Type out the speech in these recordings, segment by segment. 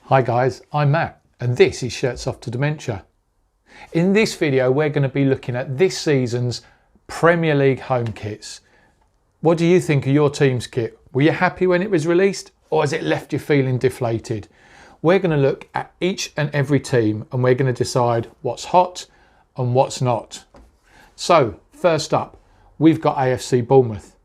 Hi guys, I'm Matt and this is Shirts Off to Dementia. In this video we're going to be looking at this season's Premier League home kits. What do you think of your team's kit? Were you happy when it was released or has it left you feeling deflated? We're going to look at each and every team and we're going to decide what's hot and what's not. So first up, we've got AFC Bournemouth.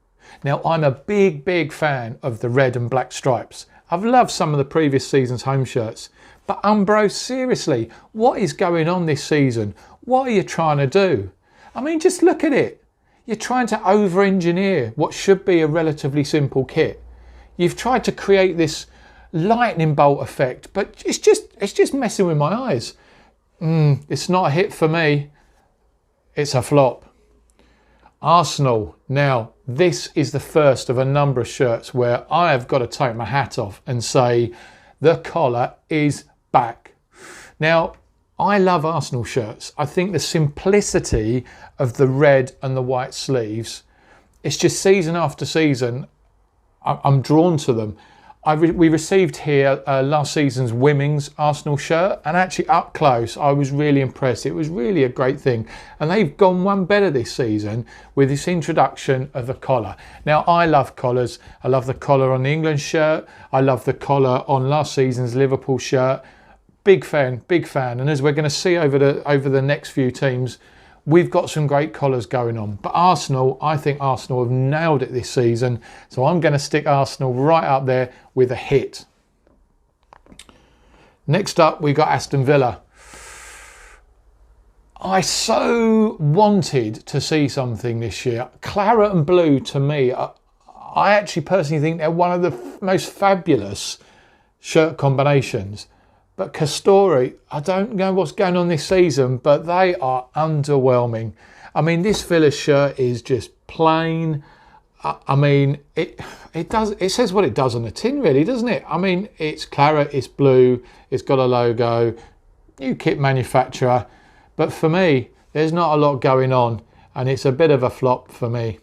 Now I'm a big fan of the red and black stripes. I've loved some of the previous season's home shirts, but Umbro, seriously, what is going on this season? What are you trying to do? I mean, just look at it. You're trying to over-engineer what should be a relatively simple kit. You've tried to create this lightning bolt effect, but it's just messing with my eyes. It's not a hit for me. It's a flop. Arsenal. Now, this is the first of a number of shirts where I have got to take my hat off and say the collar is back. Now, I love Arsenal shirts. I think the simplicity of the red and the white sleeves, it's just season after season, I'm drawn to them. We received here last season's women's Arsenal shirt, and actually up close I was really impressed. It was really a great thing, and they've gone one better this season with this introduction of the collar. Now I love collars. I love the collar on the England shirt. I love the collar on last season's Liverpool shirt. Big fan, and as we're going to see over the next few teams, we've got some great collars going on. But Arsenal, I think Arsenal have nailed it this season. So I'm going to stick Arsenal right up there with a hit. Next up, we got Aston Villa. I so wanted to see something this year. Claret and blue, to me, I actually personally think they're one of the most fabulous shirt combinations. But Castori, I don't know what's going on this season, but they are underwhelming. I mean, this Villa shirt is just plain. I mean, it says what it does on the tin, really, doesn't it? I mean, it's claret, it's blue, it's got a logo, new kit manufacturer. But for me, there's not a lot going on, and it's a bit of a flop for me.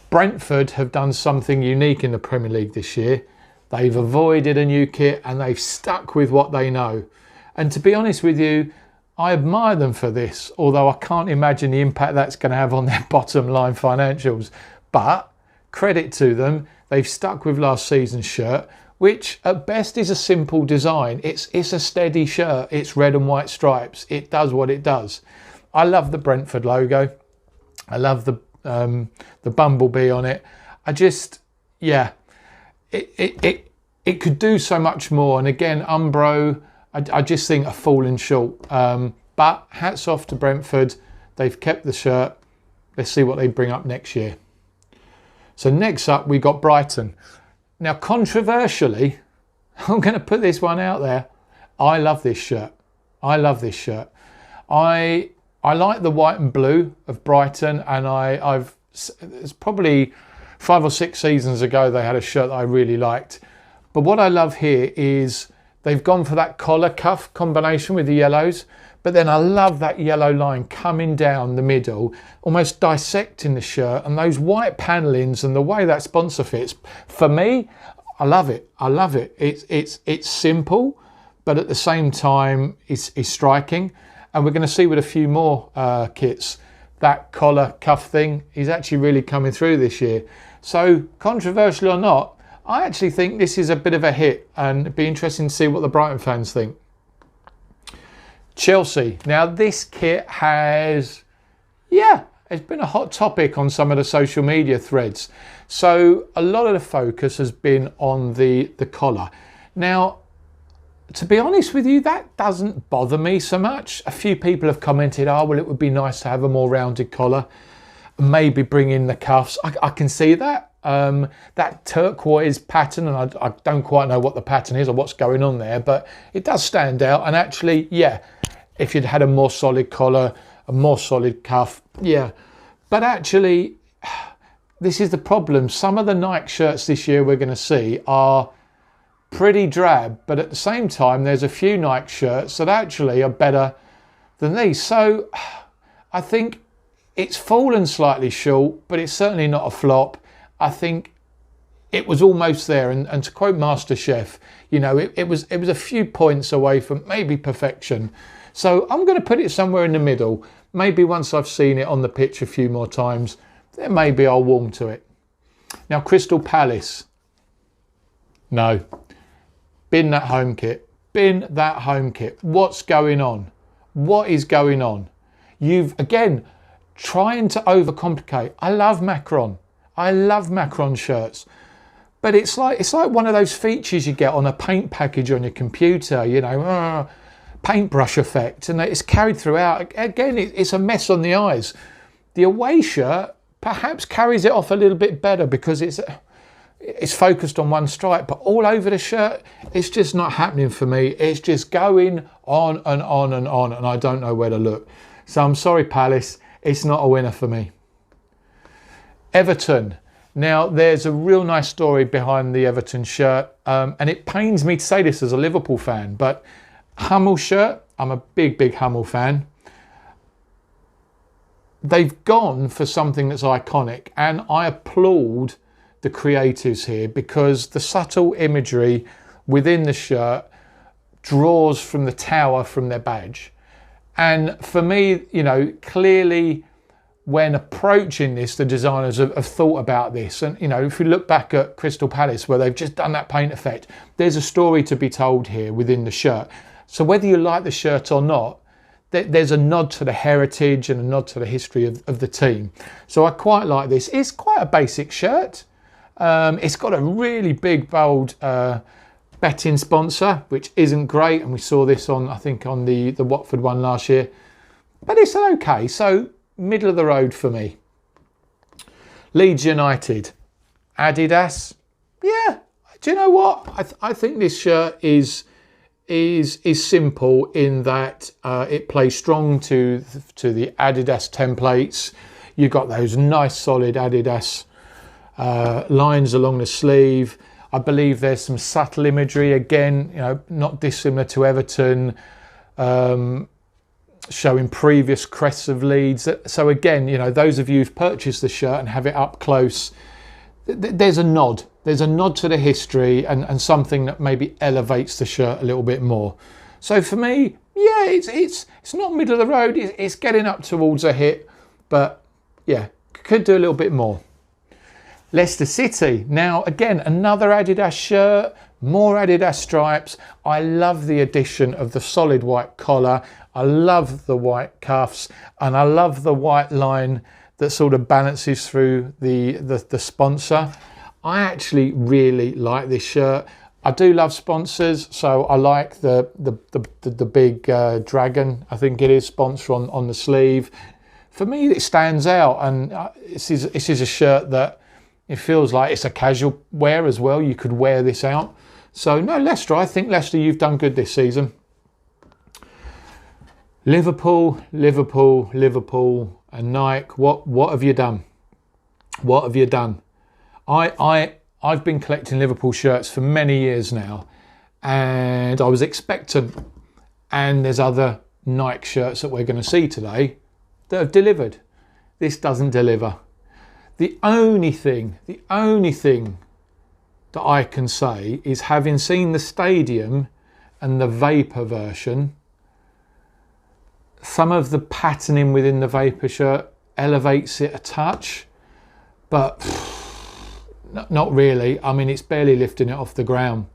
Brentford have done something unique in the Premier League this year. They've avoided a new kit and they've stuck with what they know. And to be honest with you, I admire them for this, although I can't imagine the impact that's going to have on their bottom line financials. But credit to them, they've stuck with last season's shirt, which at best is a simple design. It's a steady shirt. It's red and white stripes. It does what it does. I love the Brentford logo. I love the bumblebee on it. It could do so much more, and again Umbro, I just think are falling short, but hats off to Brentford. They've kept the shirt. Let's see what they bring up next year. So next up we got Brighton. Now controversially, I'm going to put this one out there, I love this shirt. I like the white and blue of Brighton, and it's probably 5 or 6 seasons ago they had a shirt that I really liked. But what I love here is they've gone for that collar cuff combination with the yellows, but then I love that yellow line coming down the middle, almost dissecting the shirt, and those white panellings and the way that sponsor fits. For me, I love it. I love it. It's simple, but at the same time it's striking. And we're going to see with a few more kits, that collar cuff thing is actually really coming through this year. So controversial or not, I actually think this is a bit of a hit, and it'd be interesting to see what the Brighton fans think. Chelsea. Now this kit it's been a hot topic on some of the social media threads. So a lot of the focus has been on the collar. Now, to be honest with you, that doesn't bother me so much. A few people have commented, oh, well, it would be nice to have a more rounded collar. Maybe bring in the cuffs. I can see that. That turquoise pattern, and I don't quite know what the pattern is or what's going on there, but it does stand out. And actually, yeah, if you'd had a more solid collar, a more solid cuff, yeah. But actually, this is the problem. Some of the Nike shirts this year we're going to see are pretty drab, but at the same time, there's a few Nike shirts that actually are better than these. So I think it's fallen slightly short, but it's certainly not a flop. I think it was almost there. And to quote MasterChef, you know, it was a few points away from maybe perfection. So I'm going to put it somewhere in the middle. Maybe once I've seen it on the pitch a few more times, then maybe I'll warm to it. Now, Crystal Palace. No. Bin that home kit. Bin that home kit. What's going on? What is going on? You've, again, trying to overcomplicate. I love Macron. I love Macron shirts. But it's like one of those features you get on a paint package on your computer, you know, paintbrush effect, and it's carried throughout. Again, it's a mess on the eyes. The away shirt perhaps carries it off a little bit better because it's focused on one stripe, but all over the shirt, it's just not happening for me. It's just going on and on and on, and I don't know where to look. So I'm sorry, Palace, it's not a winner for me. Everton. Now, there's a real nice story behind the Everton shirt, and it pains me to say this as a Liverpool fan, but Hummel shirt, I'm a big Hummel fan. They've gone for something that's iconic, and I applaud the creatives here because the subtle imagery within the shirt draws from the tower from their badge. And for me, you know, clearly when approaching this, the designers have thought about this. And, you know, if you look back at Crystal Palace where they've just done that paint effect, there's a story to be told here within the shirt. So whether you like the shirt or not, there's a nod to the heritage and a nod to the history of the team. So I quite like this. It's quite a basic shirt. It's got a really big, bold betting sponsor, which isn't great. And we saw this on, I think, on the Watford one last year. But it's okay. So middle of the road for me. Leeds United. Adidas. Yeah. Do you know what? I think this shirt is simple in that it plays strong to the Adidas templates. You've got those nice solid Adidas lines along the sleeve. I believe there's some subtle imagery, again, you know, not dissimilar to Everton, showing previous crests of Leeds. So again, you know, those of you who've purchased the shirt and have it up close, there's a nod. There's a nod to the history and something that maybe elevates the shirt a little bit more. So for me, yeah, it's not middle of the road. It's getting up towards a hit, but yeah, could do a little bit more. Leicester City. Now, again, another Adidas shirt, more Adidas stripes. I love the addition of the solid white collar. I love the white cuffs, and I love the white line that sort of balances through the sponsor. I actually really like this shirt. I do love sponsors, so I like the big dragon, I think it is, sponsor on the sleeve. For me, it stands out, and this is a shirt that it feels like it's a casual wear as well. You could wear this out. So no, Leicester, I think Leicester, you've done good this season. Liverpool, and Nike. What have you done? What have you done? I've been collecting Liverpool shirts for many years now, and I was expectant. And there's other Nike shirts that we're going to see today that have delivered. This doesn't deliver. The only thing that I can say is, having seen the Stadium and the Vapor version, some of the patterning within the Vapor shirt elevates it a touch, but not really. I mean, it's barely lifting it off the ground.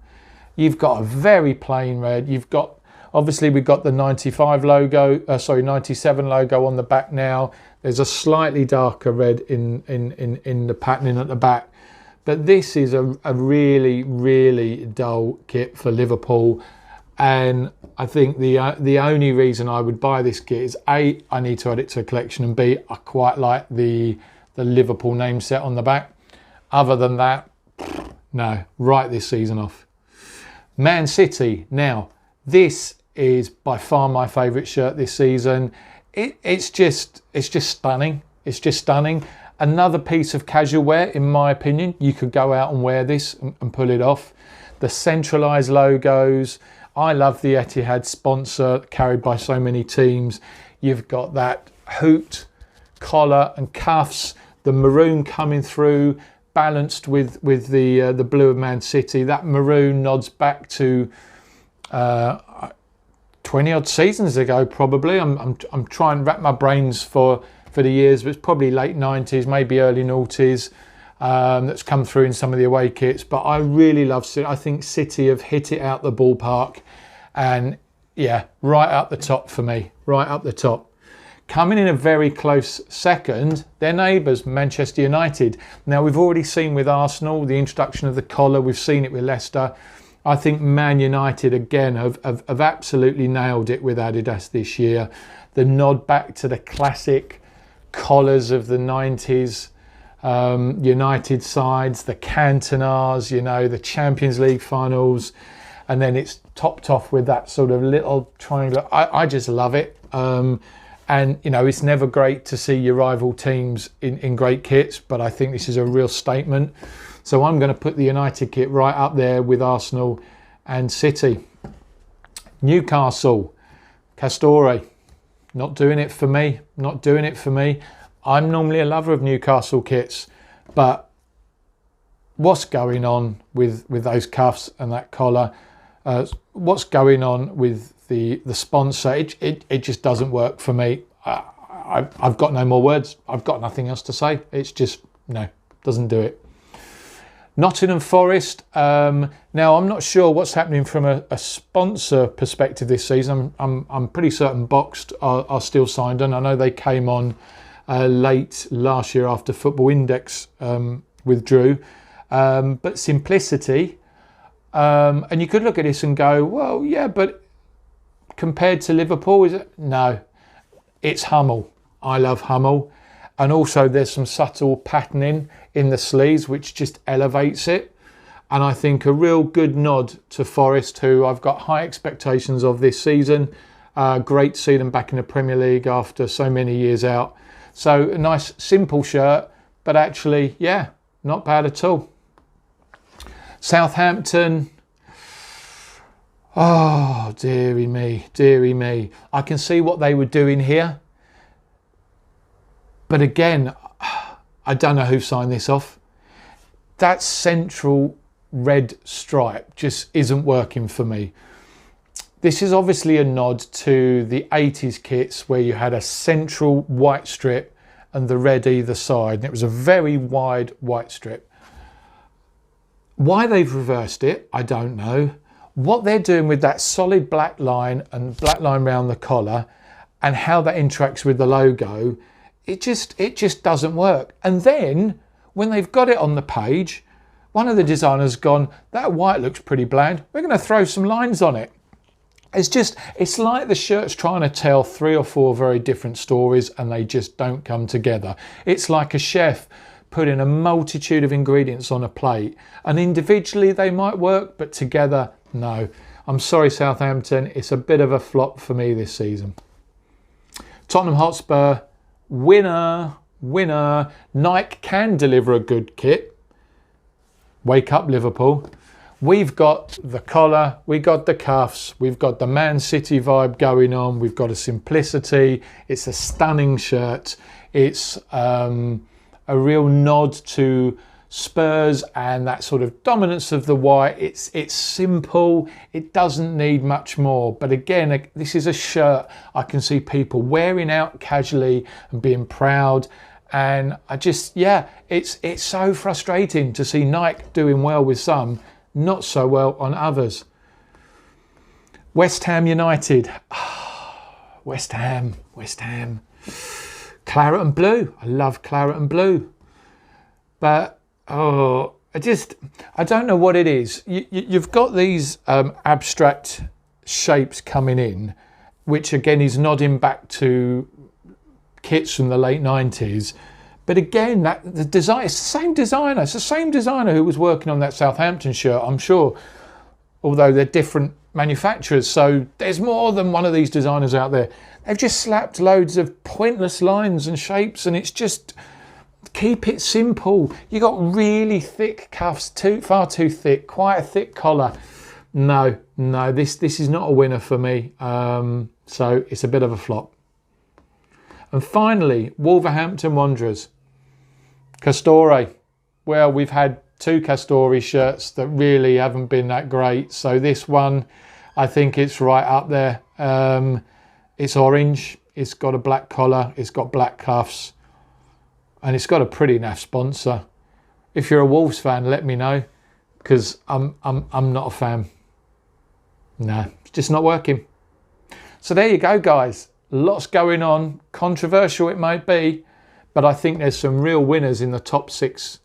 You've got a very plain red. You've got, obviously we've got the 95 logo, 97 logo on the back now. There's a slightly darker red in the patterning at the back. But this is a really dull kit for Liverpool. And I think the only reason I would buy this kit is A, I need to add it to a collection, and B, I quite like the Liverpool name set on the back. Other than that, no, write this season off. Man City. Now, this is by far my favourite shirt this season. It's just stunning. It's just stunning. Another piece of casual wear, in my opinion. You could go out and wear this and pull it off. The centralised logos. I love the Etihad sponsor carried by so many teams. You've got that hooped collar and cuffs, the maroon coming through, balanced with the blue of Man City. That maroon nods back to 20 odd seasons ago, probably. I'm trying to wrap my brains for the years, but it's probably late 90s, maybe early noughties. That's come through in some of the away kits, but I really love City. I think City have hit it out the ballpark, and yeah, right up the top for me, right up the top. Coming in a very close second, their neighbours, Manchester United. Now, we've already seen with Arsenal the introduction of the collar. We've seen it with Leicester. I think Man United, again, have absolutely nailed it with Adidas this year. The nod back to the classic collars of the 90s, United sides, the Cantonars, you know, the Champions League finals. And then it's topped off with that sort of little triangle. I just love it. And, you know, it's never great to see your rival teams in great kits, but I think this is a real statement. So I'm going to put the United kit right up there with Arsenal and City. Newcastle, Castore, not doing it for me, not doing it for me. I'm normally a lover of Newcastle kits, but what's going on with those cuffs and that collar? What's going on with the sponsor? It just doesn't work for me. I've got no more words. I've got nothing else to say. It's just, no, doesn't do it. Nottingham Forest. Now, I'm not sure what's happening from a sponsor perspective this season. I'm pretty certain Boxed are still signed, and I know they came on late last year after Football Index withdrew. But Simplicity, and you could look at this and go, well, yeah, but compared to Liverpool, is it? No, it's Hummel. I love Hummel. And also there's some subtle patterning in the sleeves, which just elevates it. And I think a real good nod to Forest, who I've got high expectations of this season. Great to see them back in the Premier League after so many years out. So a nice, simple shirt, but actually, yeah, not bad at all. Southampton. Oh, dearie me, dearie me. I can see what they were doing here. But again, I don't know who signed this off. That central red stripe just isn't working for me. This is obviously a nod to the 80s kits where you had a central white strip and the red either side. And it was a very wide white strip. Why they've reversed it, I don't know. What they're doing with that solid black line and black line around the collar and how that interacts with the logo, it just doesn't work. And then when they've got it on the page, one of the designers gone, that white looks pretty bland. We're going to throw some lines on it. It's like the shirt's trying to tell 3 or 4 very different stories and they just don't come together. It's like a chef putting a multitude of ingredients on a plate, and individually they might work, but together, no. I'm sorry, Southampton. It's a bit of a flop for me this season. Tottenham Hotspur, winner. Nike can deliver a good kit. Wake up, Liverpool. We've got the collar, we've got the cuffs, we've got the Man City vibe going on, we've got a simplicity, it's a stunning shirt, it's a real nod to Spurs and that sort of dominance of the white. It's simple, it doesn't need much more. But again, this is a shirt I can see people wearing out casually and being proud. And I just, yeah, it's so frustrating to see Nike doing well with some, not so well on others. West Ham United. West Ham. Claret and blue. I love claret and blue. But, I don't know what it is. You've got these abstract shapes coming in, which again is nodding back to kits from the late 90s. But again, the design, it's the same designer. It's the same designer who was working on that Southampton shirt, I'm sure, although they're different manufacturers. So there's more than one of these designers out there. They've just slapped loads of pointless lines and shapes, and it's just, keep it simple. You got really thick cuffs, far too thick, quite a thick collar. No, this is not a winner for me. So it's a bit of a flop. And finally, Wolverhampton Wanderers. Castore, Well, we've had 2 Castore shirts that really haven't been that great. So this one, I think it's right up there. It's orange. It's got a black collar. It's got black cuffs. And it's got a pretty naff sponsor. If you're a Wolves fan, let me know. Because I'm not a fan. No, it's just not working. So there you go, guys. Lots going on. Controversial it might be. But I think there's some real winners in the top 6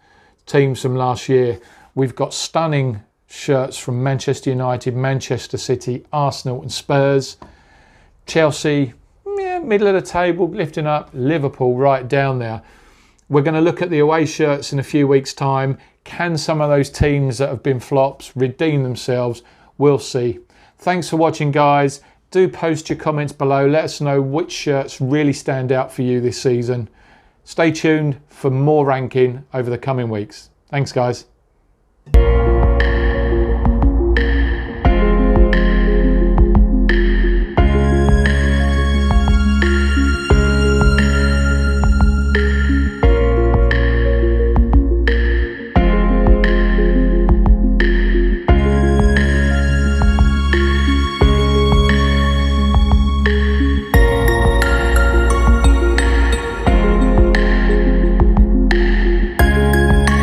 teams from last year. We've got stunning shirts from Manchester United, Manchester City, Arsenal and Spurs. Chelsea, yeah, middle of the table, lifting up. Liverpool right down there. We're going to look at the away shirts in a few weeks' time. Can some of those teams that have been flops redeem themselves? We'll see. Thanks for watching, guys. Do post your comments below. Let us know which shirts really stand out for you this season. Stay tuned for more ranking over the coming weeks. Thanks, guys.